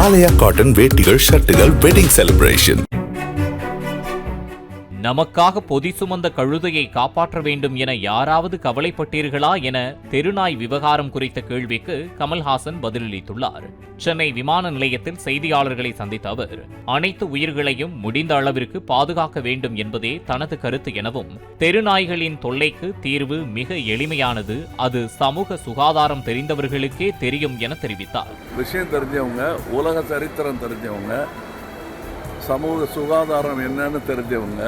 ஆலயா cotton வேட்டிகள் ஷர்ட்டுகள் wedding celebration. நமக்காக பொதி சுமந்த கழுதையை காப்பாற்ற வேண்டும் என யாராவது கவலைப்பட்டீர்களா என தெருநாய் விவகாரம் குறித்த கேள்விக்கு கமல்ஹாசன் பதிலளித்துள்ளார். சென்னை விமான நிலையத்தில் செய்தியாளர்களை சந்தித்த அவர், அனைத்து உயிர்களையும் முடிந்த அளவிற்கு பாதுகாக்க வேண்டும் என்பதே தனது கருத்து எனவும், தெருநாய்களின் தொல்லைக்கு தீர்வு மிக எளிமையானது, அது சமூக சுகாதாரம் தெரிந்தவர்களுக்கே தெரியும் என தெரிவித்தார். விஷயம் தெரிஞ்சவங்க, உலக சரித்திரம் தெரிஞ்சவங்க, சமூக சுகாதாரம் என்னன்னு தெரிஞ்சவங்க,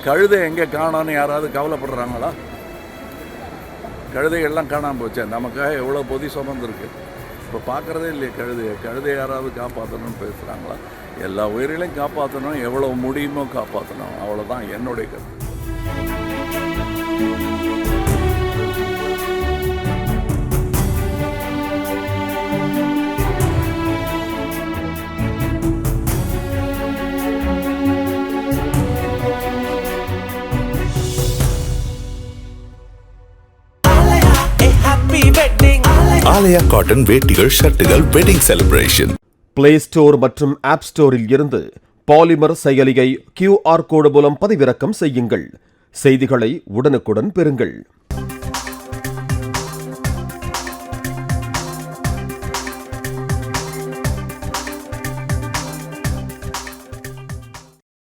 கழுதை எங்கே காணான்னு யாராவது கவலைப்படுறாங்களா? கழுதைகள்லாம் காணாமல் போச்சு. நமக்காக எவ்வளோ பொதி சுமந்துருக்கு. இப்போ பார்க்குறதே இல்லையே கழுதை யாராவது காப்பாற்றணும்னு பேசுகிறாங்களா? எல்லா உயிர்களையும் காப்பாற்றணும், எவ்வளோ முடியுமோ காப்பாற்றணும், அவ்வளோதான் என்னுடைய கருத்து. ஆலயா காட்டன் வேட்டிகள் ஷர்ட்டுகள் வெட்டிங் செலிப்ரேஷன். பிளே ஸ்டோர் மற்றும் ஆப் ஸ்டோரில் இருந்து பாலிமர் செயலியை QR கோடு மூலம் பதிவிறக்கம் செய்யுங்கள். செய்திகளை உடனுக்குடன் பெறுங்கள்.